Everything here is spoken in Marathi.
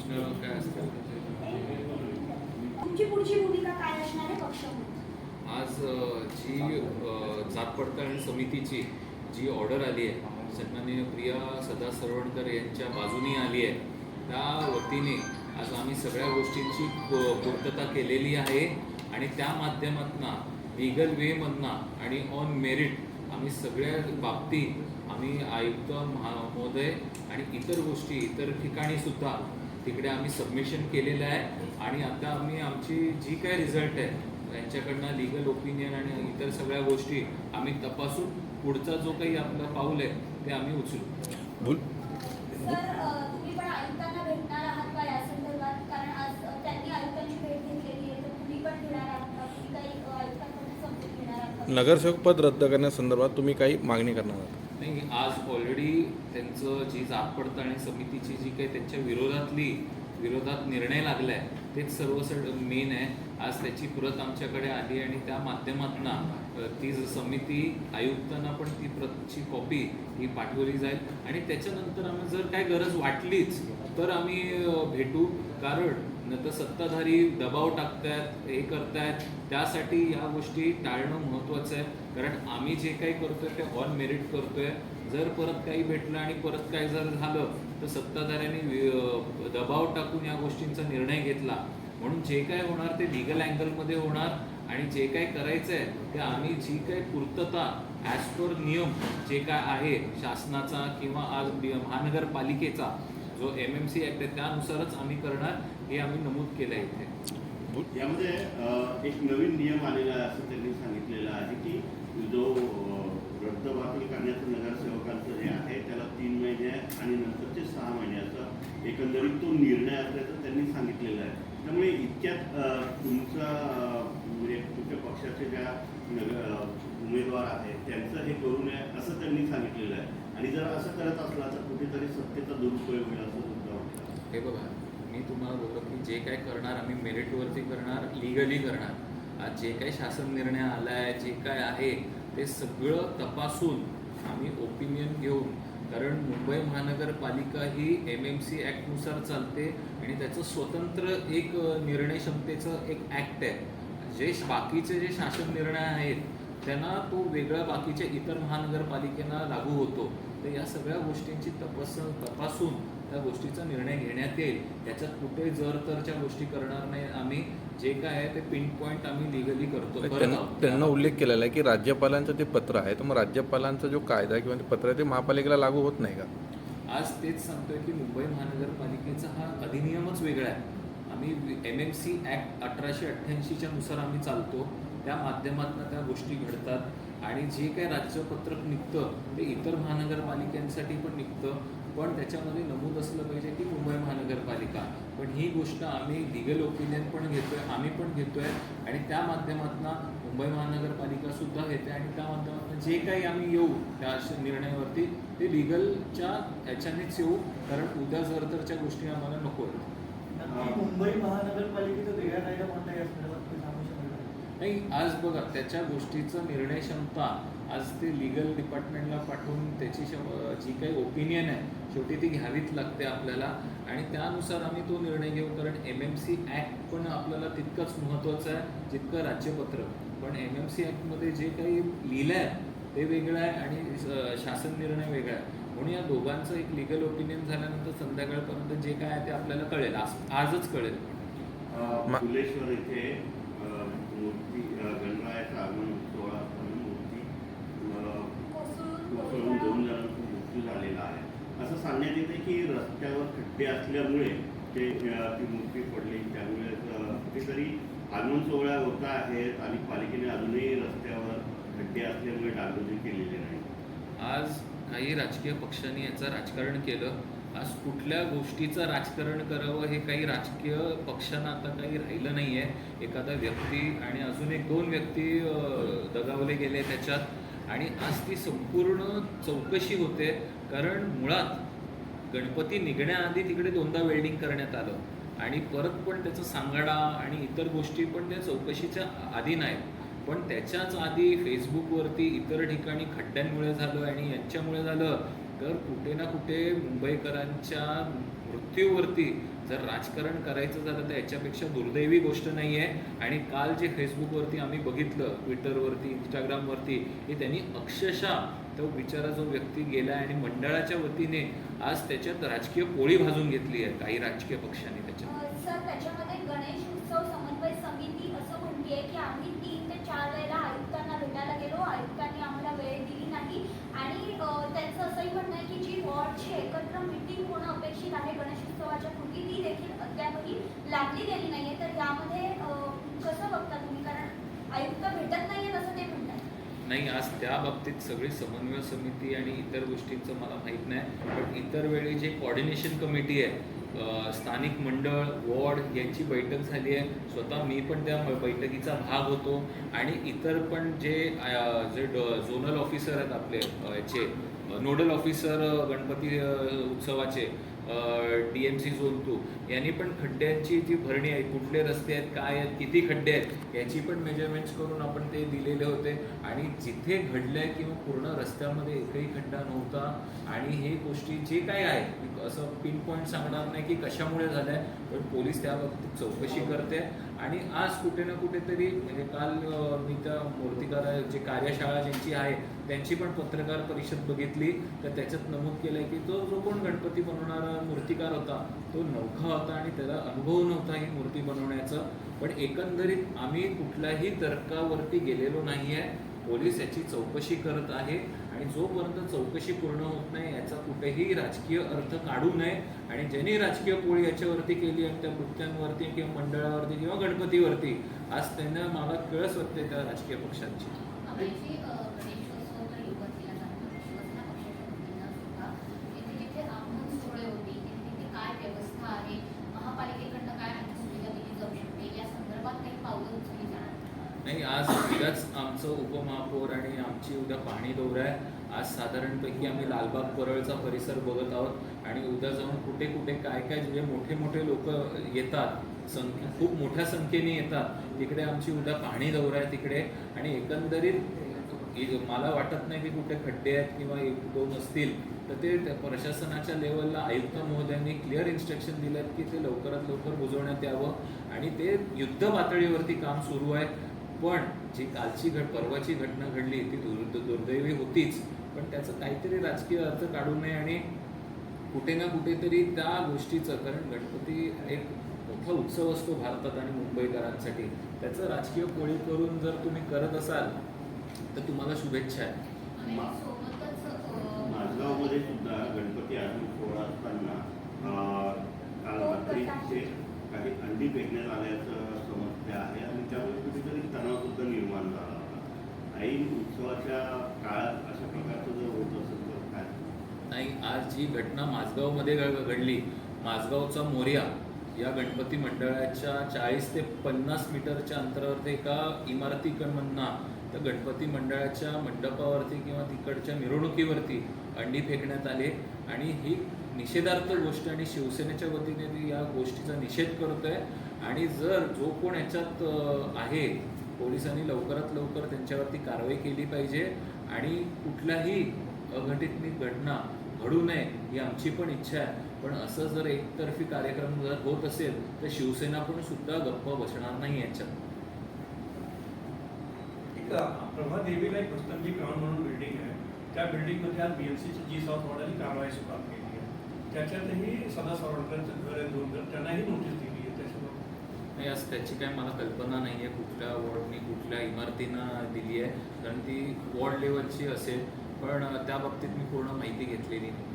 प्रश्न काय असतात तुमची पुढची भूमिका काय असणार आहे पक्ष म्हणून? आज जी जात पडताळणी समितीची जी ऑर्डर आली आहे सन्माननीय प्रिया सदा सरवणकर यांच्या बाजूनी आली आहे, त्या वतीने आज आम्ही सगळ्या गोष्टींची पूर्तता केलेली आहे आणि त्या माध्यमातून लिगल वेमधनं आणि ऑन मेरिट आम्ही सगळ्या बाबतीत आम्ही आयुक्त महोदय आणि इतर गोष्टी इतर ठिकाणीसुद्धा तिकडे आम्ही सबमिशन केलेलं आहे आणि आता आम्ही आमची जी काय रिझल्ट आहे त्यांच्याकडनं लिगल ओपिनियन आणि इतर सगळ्या गोष्टी आम्ही तपासून पुढचा जो काही आपलं पाऊल आहे ते आम्ही उचलू. बोल. सर, तुम्ही पण आयुक्तांना भेटणार आहात का या संदर्भात? कारण आज त्यांनी आयुक्तांची भेट घेतलेली आहे, तर तुम्ही पण घेणार आहात का? तुम्ही काही आयुक्तांकडून समजून घेणार आहात का? नगरसेवक पद रद्द करण्यासंदर्भात तुम्ही काही मागणी करणार आहात? नाही, आज ऑलरेडी त्यांचं जी जात पडताळणी समितीची जी काही त्यांच्या विरोधात निर्णय लागला आहे तेच सर्व मेन आहे. आज त्याची प्रत आमच्याकडे आली आणि त्या माध्यमातून ती समिती आयुक्तांना पण ती प्रतची कॉपी ही पाठवली जाईल आणि त्याच्यानंतर आम्ही जर काय गरज वाटलीच तर आम्ही भेटू. कारण न तर सत्ताधारी दबाव टाकतायत, हे करतायत, त्यासाठी या गोष्टी टाळणं महत्त्वाचं आहे. कारण आम्ही जे काही करतोय ते ऑन मेरिट करतोय. जर परत काही भेटलं आणि परत काही जर झालं तर सत्ताधाऱ्यांनी दबाव टाकून या गोष्टींचा निर्णय घेतला. म्हणून जे काय होणार ते लिगल अँगलमध्ये होणार आणि जे काय करायचं आहे ते आम्ही जी काही पूर्तता ॲज पर नियम जे काय आहे शासनाचा किंवा आज महानगरपालिकेचा जो MMC ॲक्ट आहे त्यानुसारच आम्ही करणार हे आम्ही नमूद केलं आहे इथे. यामध्ये एक नवीन नियम आलेला आहे असं त्यांनी सांगितलेलं आहे की जो रद्दबातल करण्याचं नगरसेवकांचं जे आहे त्याला 3 महिने आणि नंतरचे 6 महिन्याचा एकंदरीत तो निर्णय असल्याचं त्यांनी सांगितलेलं आहे. त्यामुळे इतक्यात तुमचा म्हणजे तुमच्या पक्षाचे ज्या उमेदवार आहेत त्यांचं हे करू नये असं त्यांनी सांगितलेलं आहे आणि जर असं करत असला तर कुठेतरी सत्तेचा दुरुपयोग होईल असं सुद्धा वाटतं. हे बघा, मी तुम्हाला बोललो की जे काय करणार आम्ही मेरिटवरती करणार, लिगली करणार. आज जे काही शासन निर्णय आला आहे जे काय आहे ते सगळं तपासून आम्ही ओपिनियन घेऊन, कारण मुंबई महानगरपालिका ही MMC ॲक्टनुसार चालते आणि त्याचं स्वतंत्र एक निर्णय क्षमतेचं एक ॲक्ट आहे. जे बाकीचे जे शासन निर्णय आहेत त्यांना तो वेगळा बाकीच्या इतर महानगरपालिकेला लागू होतो. तर या सगळ्या गोष्टींची तपासून त्या गोष्टीचा निर्णय घेण्यात येईल. त्याच्यात कुठे जर तरच्या गोष्टी करणार नाही. आम्ही जे काय आहे ते पिन पॉईंट आम्ही लिगली करतो. त्यांना उल्लेख केलेला आहे की राज्यपालांचं ते पत्र आहे, तर मग राज्यपालांचा जो कायदा किंवा ते पत्र आहे ते महापालिकेला लागू होत नाही का? आज तेच सांगतोय की मुंबई महानगरपालिकेचा हा अधिनियमच वेगळा आहे. आम्ही MMC ॲक्ट 1888च्या नुसार आम्ही चालतो. त्या माध्यमातून त्या गोष्टी घडतात आणि जे काही राज्यपत्रक निघतं ते इतर महानगरपालिकांसाठी पण निघतं. पण त्याच्यामध्ये नमूद असलं पाहिजे की मुंबई महानगरपालिका. पण ही गोष्ट आम्ही लिगल ओपिनियन पण घेतोय, आम्ही पण घेतोय आणि त्या माध्यमातून मुंबई महानगरपालिकासुद्धा घेते आणि त्या माध्यमातून जे काही आम्ही येऊ त्या निर्णयावरती ते लिगलच्या ह्याच्यानेच येऊ. कारण उद्या जर तरच्या गोष्टी आम्हाला नको आहेत. मुंबई महानगरपालिकेचा वेगळा कायदा कोणता या संदर्भात सांगू शकता? नाही, आज बघा त्याच्या गोष्टीचं निर्णय क्षमता आज ते लिगल डिपार्टमेंटला पाठवून त्याची जी काही ओपिनियन आहे शेवटी ती घ्यावीच लागते आपल्याला आणि त्यानुसार आम्ही तो निर्णय घेऊ. कारण MMC ॲक्ट पण आपल्याला तितकंच महत्त्वाचं आहे जितकं राज्यपत्रक. पण MMC ॲक्टमध्ये जे काही लिहिलं आहे ते वेगळं आहे आणि शासन निर्णय वेगळा आहे. म्हणून या दोघांचं एक लिगल ओपिनियन झाल्यानंतर संध्याकाळपर्यंत जे काय आहे ते आपल्याला कळेल, आजच कळेल. फुलेश्वर इथे मूर्ती गणरायाचा आगमन सोहळा मूर्ती कोसळून 2 जणांचा मृत्यू झालेला आहे. असं सांगण्यात येते की रस्त्यावर खड्डे असल्यामुळे ती मूर्ती पडली. त्यामुळे कुठेतरी आगमन सोहळा होता आहेत आणि पालिकेने अजूनही रस्त्यावर खड्डे असल्यामुळे डागडुजी केलेली नाही. आज काही राजकीय पक्षांनी याचं राजकारण केलं. आज कुठल्या गोष्टीचं राजकारण करावं हे काही राजकीय पक्षांना आता काही राहिलं नाही आहे. एखादा व्यक्ती आणि अजून 1-2 व्यक्ती दगावले गेले त्याच्यात आणि आज ती संपूर्ण चौकशी होते. कारण मुळात गणपती निघण्याआधी तिकडे 2दा वेल्डिंग करण्यात आलं आणि परत पण त्याचा सांगाडा आणि इतर गोष्टी पण त्या चौकशीच्या आधी नाहीत. पण त्याच्याच आधी फेसबुकवरती इतर ठिकाणी खड्ड्यांमुळे झालं आणि यांच्यामुळे झालं तर कुठे ना कुठे मुंबईकरांच्या मृत्यूवरती जर राजकारण करायचं झालं तर याच्यापेक्षा दुर्दैवी गोष्ट नाही आहे. आणि काल जे फेसबुकवरती आम्ही बघितलं, ट्विटरवरती, इंस्टाग्रामवरती, की त्यांनी अक्षरशः तो बिचारा जो व्यक्ती गेला आणि मंडळाच्या वतीने आज त्याच्यात राजकीय पोळी भाजून घेतली आहे काही राजकीय पक्षांनी त्याच्यात. सर, त्याच्यामध्ये गणेश उत्सव समन्वय समिती असं म्हणते की आम्ही 3 ते 4 वेळेला आयुक्तांना भेटायला गेलो, आयुक्तांनी आम्हाला वेळ दिली नाही. आणि त्यांचं असंही म्हणणं आहे की जी वॉर्डची एकत्र मीटिंग होणं अपेक्षित आहे गणेश उत्सवाच्या पूर्वी, ती देखील अद्यापही लागली गेली नाहीये. तर यामध्ये कसं बघता तुम्ही? कारण आयुक्त भेटत नाहीये असं ते म्हणतात. नाही, आज त्या बाबतीत सगळी समन्वय समिती आणि इतर गोष्टींचं मला माहीत नाही, पण इतर वेळी जे कोऑर्डिनेशन कमिटी आहे, स्थानिक मंडळ, वॉर्ड यांची बैठक झाली आहे. स्वतः मी पण त्या बैठकीचा भाग होतो आणि इतर पण जे झोनल ऑफिसर आहेत आपले याचे नोडल ऑफिसर गणपती उत्सवाचे DMC झोन 2 यांनी पण खड्ड्यांची जी भरणी आहे, कुठले रस्ते आहेत, काय आहेत, किती खड्डे आहेत याची पण मेजरमेंट्स करून आपण ते दिलेले होते. आणि जिथे घडलं आहे किंवा पूर्ण रस्त्यामध्ये एकही खड्डा नव्हता. आणि हे गोष्टी जे काय आहे असं पिन पॉईंट सांगणार नाही की कशामुळे झालं आहे, पण पोलीस त्या बाबतीत चौकशी करते. आणि आज कुठे ना कुठेतरी म्हणजे काल मी त्या मूर्तिकार जे कार्यशाळा ज्यांची आहे त्यांची पण पत्रकार परिषद बघितली, तर त्याच्यात नमूद केलं आहे की जो कोण गणपती बनवणारा मूर्तिकार होता तो नवखा होता आणि त्याला अनुभव नव्हता ही मूर्ती बनवण्याचा. पण एकंदरीत आम्ही कुठल्याही तर्कावरती गेलेलो नाही आहे. पोलीस याची चौकशी करत आहे आणि जोपर्यंत चौकशी पूर्ण होत नाही याचा कुठेही राजकीय अर्थ काढू नये. आणि ज्यांनी राजकीय पोळी याच्यावरती केली आणि त्या नृत्यांवरती किंवा मंडळावरती किंवा गणपतीवरती, आज त्यांना मला कळस वाटते त्या राजकीय पक्षांची. नाही, आज उद्याच आमचं उपमहापौर आणि आमची उद्या पाहणी दौरा आहे. आज साधारणपैकी आम्ही लालबाग परळचा परिसर बघत आहोत आणि उद्या जाऊन कुठे कुठे काय काय जे मोठे मोठे लोक येतात, खूप मोठ्या संख्येने येतात, तिकडे आमची उद्या पाहणी दौरा आहे तिकडे. आणि एकंदरीत मला वाटत नाही की कुठे खड्डे आहेत किंवा 1-2 असतील, तर ते प्रशासनाच्या लेवलला आयुक्त महोदयांनी क्लिअर इन्स्ट्रक्शन दिले आहेत की ते लवकरात लवकर बुजवण्यात यावं. आणि ते युद्ध पातळीवरती काम सुरू आहे. पण जी कालची परवाची घटना घडली ती दुर्दैवी होतीच, पण त्याचं काहीतरी राजकीय अर्थ काढू नये. आणि कुठे ना कुठेतरी त्या गोष्टीचं, कारण गणपती एक मोठा उत्सव असतो भारतात आणि मुंबईकरांसाठी, त्याचं राजकीय पोळी करून जर तुम्ही करत असाल तर तुम्हाला शुभेच्छा आहे. माझगावमध्ये सुद्धा गणपती अजून सोहळा असताना काल रात्री काही अंडी फेकण्यात आल्याचं समजते आहे आणि त्यामुळे कुठेतरी तणाव सुद्धा निर्माण झाला होता. ऐन उत्सवाच्या काळात अशा प्रकारचं जर होत असेल तर काय? नाही, आज जी घटना माझगावमध्ये घडली, माझगावचा मोरया या गणपती मंडळाच्या 40 ते 50 मीटरच्या अंतरावरती एका इमारतीकडमधना तर गणपती मंडळाच्या मंडपावरती किंवा तिकडच्या मिरवणुकीवरती अंडी फेकण्यात आले. आणि ही निषेधार्थ गोष्ट आणि शिवसेनेच्या वतीने ती या गोष्टीचा निषेध करतोय. आणि जर जो कोण याच्यात आहे, पोलिसांनी लवकरात लवकर त्यांच्यावरती कारवाई केली पाहिजे. आणि कुठल्याही अघटित घटना घडू नये ही आमची पण इच्छा आहे. पण असं जर एकतर्फी कार्यक्रम जर होत असेल तर शिवसेना पण सुद्धा गप्प बसणार नाही याच्यात. प्रभा देवीला एक प्रस्तंगी ग्राउंड म्हणून बिल्डिंग आहे, त्या बिल्डिंगमध्ये आज BMCची जी साऊथ वॉर्डाची कारवाई सुरुवात केली आहे. त्याच्यातही सदा सावरकरांचं घर आहे, 2 घर, त्यांनाही नोटीस दिली आहे. त्याच्यामुळे नाही, आज त्याची काय मला कल्पना नाही आहे कुठल्या वॉर्डनी कुठल्या इमारतीनं दिली आहे, कारण ती वॉर्ड लेवलची असेल. पण त्या बाबतीत मी पूर्ण माहिती घेतलेली नाही.